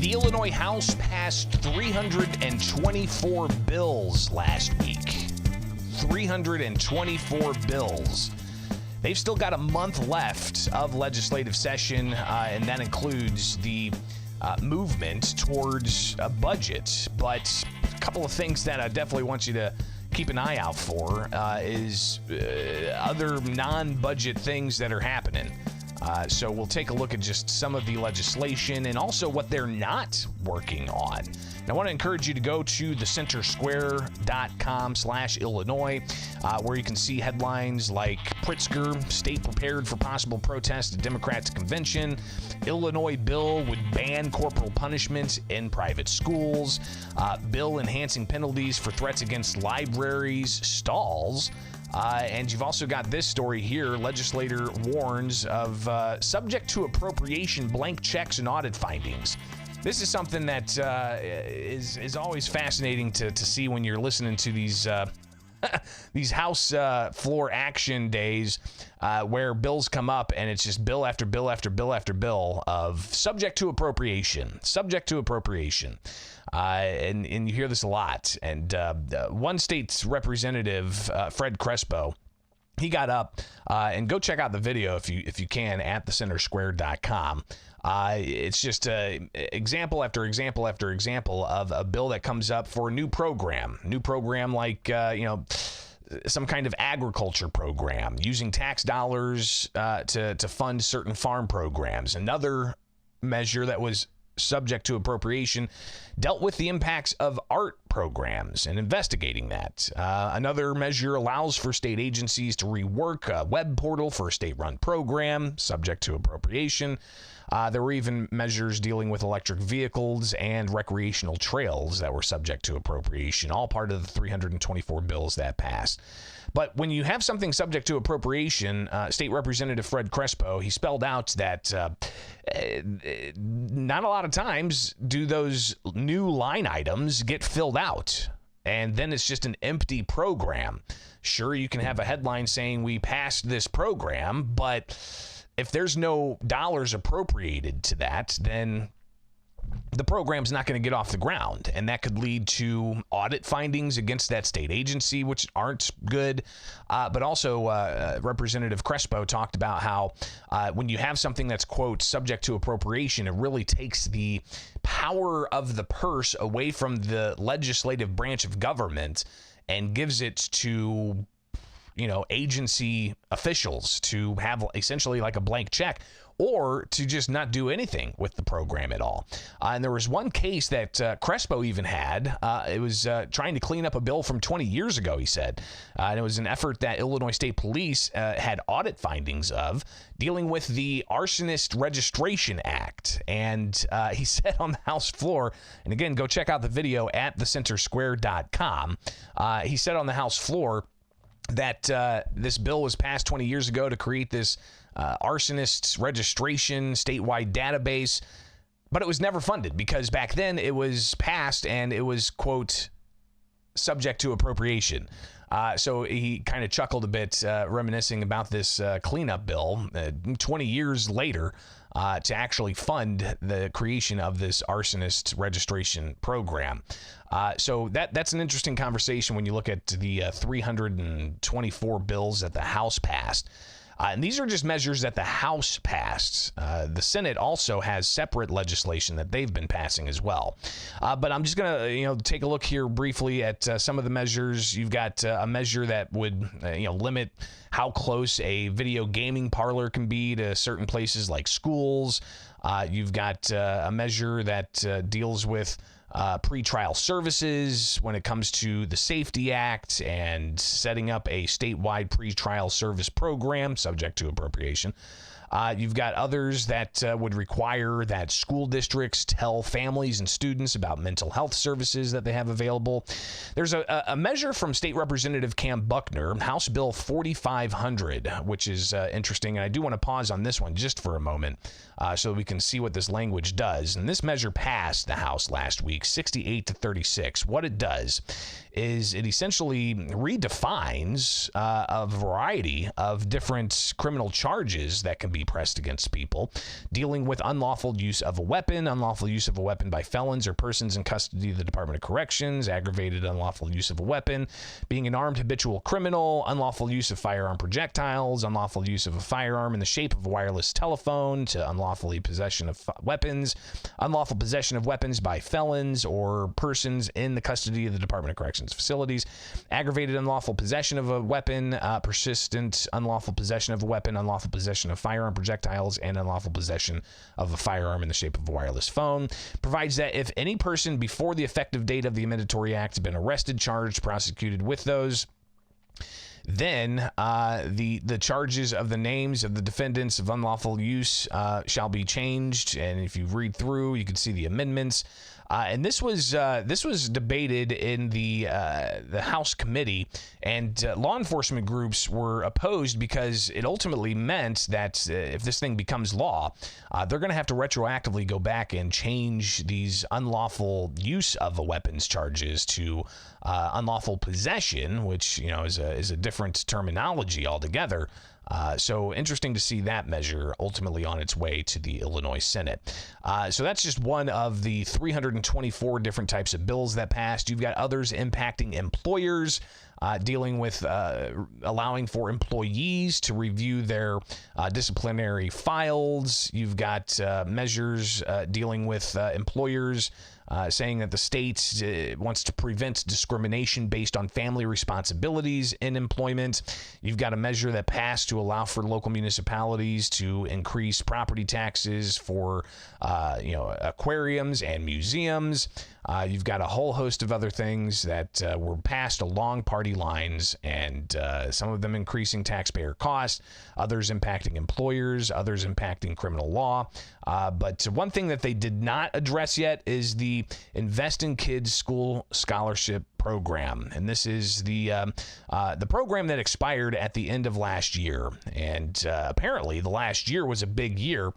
The Illinois House passed 324 bills last week. 324 bills. They've still got a month left of legislative session, and that includes the movement towards a budget. But a couple of things that I definitely want you to keep an eye out for is other non-budget things that are happening. So we'll take a look at just some of the legislation and also what they're not working on. And I want to encourage you to go to thecentersquare.com/Illinois, where you can see headlines like Pritzker, state prepared for possible protest at Democrats' convention. Illinois bill would ban corporal punishment in private schools. Bill enhancing penalties for threats against libraries stalls. And you've also got this story here. Legislator warns of subject to appropriation blank checks and audit findings. This is something that is always fascinating to see when you're listening to these these House floor action days where bills come up and it's just bill after bill after bill after bill of subject to appropriation. And you hear this a lot. And one state's representative, Fred Crespo, he got up and go check out the video if you can at thecentersquare.com. It's just example after example after example of a bill that comes up for a new program like some kind of agriculture program using tax dollars to fund certain farm programs. Another measure that was subject to appropriation dealt with the impacts of art programs and investigating that. Another measure allows for state agencies to rework a web portal for a state-run program, subject to appropriation. There were even measures dealing with electric vehicles and recreational trails that were subject to appropriation, all part of the 324 bills that passed. But when you have something subject to appropriation, State Representative Fred Crespo, he spelled out that not a lot of times do those new line items get filled out, and then it's just an empty program. Sure, you can have a headline saying we passed this program, but if there's no dollars appropriated to that, then the program's not going to get off the ground, and that could lead to audit findings against that state agency, which aren't good. But also, Representative Crespo talked about how when you have something that's, quote, subject to appropriation, it really takes the power of the purse away from the legislative branch of government and gives it to agency officials to have essentially like a blank check, or to just not do anything with the program at all. And there was one case that Crespo even had. It was trying to clean up a bill from 20 years ago, he said. And it was an effort that Illinois State Police had audit findings of, dealing with the Arsonist Registration Act. And he said on the House floor, and again, go check out the video at thecentersquare.com. He said on the House floor that this bill was passed 20 years ago to create this arsonist registration statewide database, but it was never funded because back then it was passed and it was, quote, subject to appropriation. So he kind of chuckled a bit, reminiscing about this cleanup bill 20 years later to actually fund the creation of this arsonist registration program. So that's an interesting conversation when you look at the 324 bills that the House passed. And these are just measures that the House passed. The Senate also has separate legislation that they've been passing as well. But I'm just going to, take a look here briefly at some of the measures. You've got a measure that would, limit how close a video gaming parlor can be to certain places like schools. You've got a measure that deals with pretrial services when it comes to the Safety Act and setting up a statewide pretrial service program subject to appropriation. You've got others that would require that school districts tell families and students about mental health services that they have available. There's a measure from State Representative Cam Buckner, House Bill 4500, which is interesting. And I do want to pause on this one just for a moment so we can see what this language does. And this measure passed the House last week, 68-36. What it does is it essentially redefines a variety of different criminal charges that can be be pressed against people. Dealing with unlawful use of a weapon by felons or persons in custody of the Department of Corrections, aggravated unlawful use of a weapon, being an armed habitual criminal, unlawful use of firearm projectiles, unlawful use of a firearm in the shape of a wireless telephone, to unlawfully possession of weapons, unlawful possession of weapons by felons or persons in the custody of the Department of Corrections facilities, aggravated unlawful possession of a weapon, persistent unlawful possession of a weapon, unlawful possession of firearm projectiles, and unlawful possession of a firearm in the shape of a wireless phone. Provides that if any person before the effective date of the Amendatory Act has been arrested, charged, prosecuted with those, then the charges of the names of the defendants of unlawful use shall be changed. And if you read through, you can see the amendments. And this was debated in the House committee, and law enforcement groups were opposed because it ultimately meant that if this thing becomes law, they're going to have to retroactively go back and change these unlawful use of a weapons charges to unlawful possession, which is a different terminology altogether. So interesting to see that measure ultimately on its way to the Illinois Senate. So that's just one of the 324 different types of bills that passed. You've got others impacting employers, dealing with allowing for employees to review their disciplinary files. You've got measures dealing with employers saying that the state wants to prevent discrimination based on family responsibilities in employment. You've got a measure that passed to allow for local municipalities to increase property taxes for aquariums and museums. You've got a whole host of other things that were passed along party lines, and some of them increasing taxpayer costs, others impacting employers, others impacting criminal law. But one thing that they did not address yet is the Invest in Kids School Scholarship Program. And this is the program that expired at the end of last year. And apparently the last year was a big year.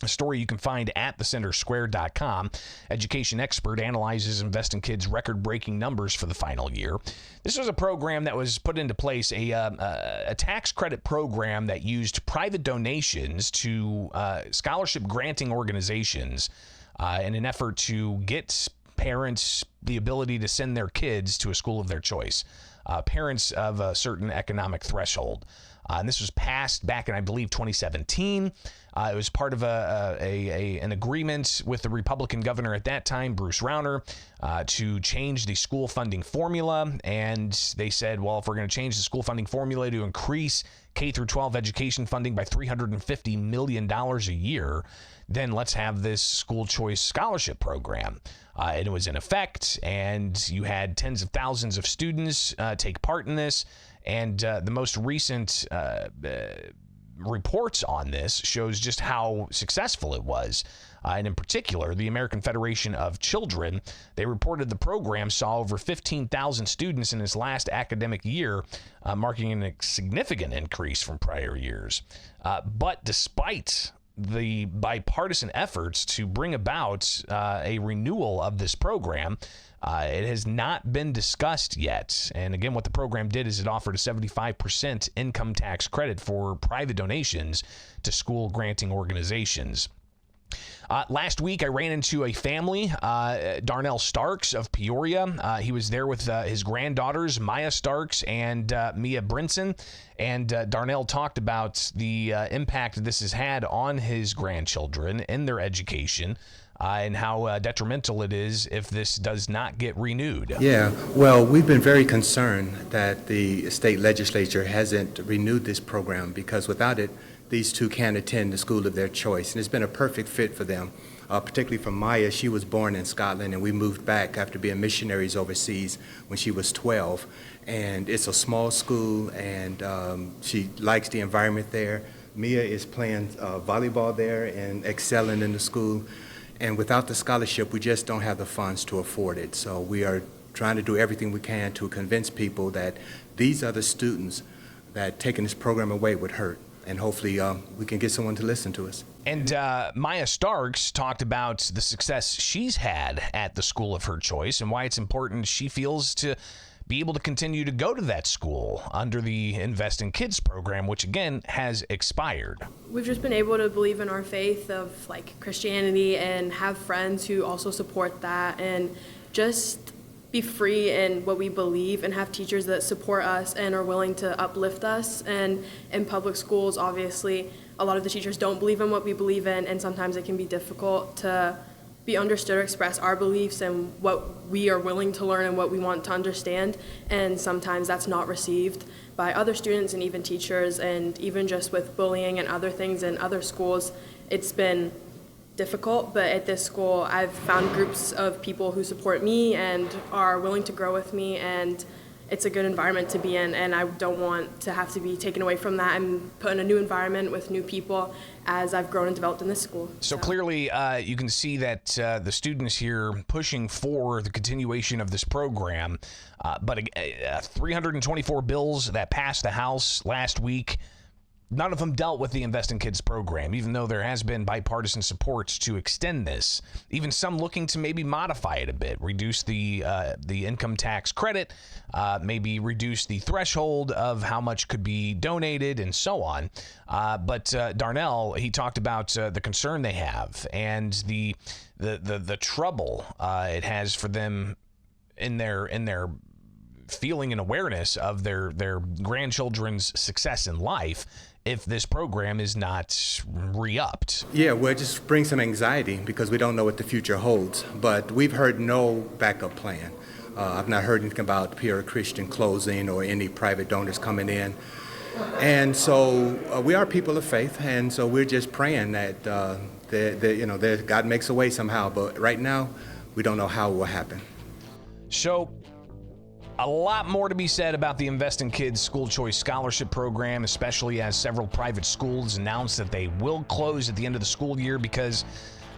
A story you can find at thecentersquare.com. Education expert analyzes Invest in Kids' record-breaking numbers for the final year. This was a program that was put into place, a tax credit program that used private donations to scholarship granting organizations in an effort to get parents the ability to send their kids to a school of their choice, parents of a certain economic threshold. And this was passed back in, I believe, 2017. It was part of an agreement with the Republican governor at that time, Bruce Rauner, to change the school funding formula. And they said, well, if we're going to change the school funding formula to increase K through 12 education funding by $350 million a year, then let's have this school choice scholarship program. And it was in effect, and you had tens of thousands of students take part in this. And the most recent reports on this shows just how successful it was. And in particular, the American Federation of Children, they reported the program saw over 15,000 students in its last academic year, marking a significant increase from prior years. But despite the bipartisan efforts to bring about a renewal of this program, it has not been discussed yet. And again, what the program did is it offered a 75% income tax credit for private donations to school granting organizations. Last week, I ran into a family, Darnell Starks of Peoria. He was there with his granddaughters, Maya Starks and Mia Brinson. And Darnell talked about the impact this has had on his grandchildren in their education. And how detrimental it is if this does not get renewed. Yeah, well, we've been very concerned that the state legislature hasn't renewed this program, because without it, these two can't attend the school of their choice. And it's been a perfect fit for them, particularly for Maya. She was born in Scotland, and we moved back after being missionaries overseas when she was 12. And it's a small school, and she likes the environment there. Mia is playing volleyball there and excelling in the school. And without the scholarship, we just don't have the funds to afford it. So we are trying to do everything we can to convince people that these are the students that taking this program away would hurt. And hopefully we can get someone to listen to us. And Maya Starks talked about the success she's had at the school of her choice and why it's important, she feels, to be able to continue to go to that school under the Invest in Kids program, which again has expired. We've just been able to believe in our faith of like Christianity and have friends who also support that, and just be free in what we believe and have teachers that support us and are willing to uplift us. And in public schools, obviously, a lot of the teachers don't believe in what we believe in, and sometimes it can be difficult to be understood or express our beliefs and what we are willing to learn and what we want to understand. And sometimes that's not received by other students and even teachers, and even just with bullying and other things in other schools, it's been difficult. But at this school, I've found groups of people who support me and are willing to grow with me, and it's a good environment to be in, and I don't want to have to be taken away from that and put in a new environment with new people as I've grown and developed in this school. So clearly you can see that the students here pushing for the continuation of this program, but 324 bills that passed the House last week, none of them dealt with the Invest in Kids program, even though there has been bipartisan support to extend this. Even some looking to maybe modify it a bit, reduce the income tax credit, maybe reduce the threshold of how much could be donated, and so on. But Darnell, he talked about the concern they have and the trouble it has for them in their feeling and awareness of their grandchildren's success in life if this program is not re-upped. Yeah, well, it just brings some anxiety because we don't know what the future holds. But we've heard no backup plan. I've not heard anything about Pure Christian closing or any private donors coming in. And so we are people of faith, and so we're just praying that God makes a way somehow. But right now, we don't know how it will happen. So, a lot more to be said about the Invest in Kids School Choice Scholarship Program, especially as several private schools announced that they will close at the end of the school year because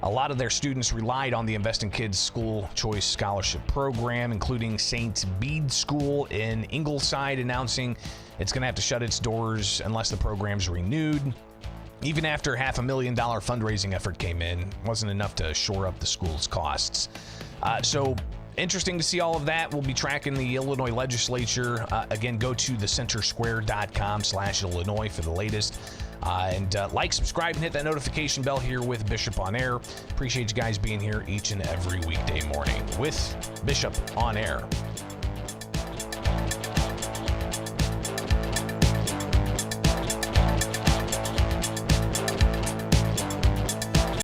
a lot of their students relied on the Invest in Kids School Choice Scholarship Program, including St. Bede School in Ingleside announcing it's going to have to shut its doors unless the program's renewed. Even after $500,000 fundraising effort came in, wasn't enough to shore up the school's costs. So interesting to see all of that. We'll be tracking the Illinois legislature. Again, go to thecentersquare.com/Illinois for the latest. And like, subscribe, and hit that notification bell here with Bishop on Air. Appreciate you guys being here each and every weekday morning with Bishop on Air.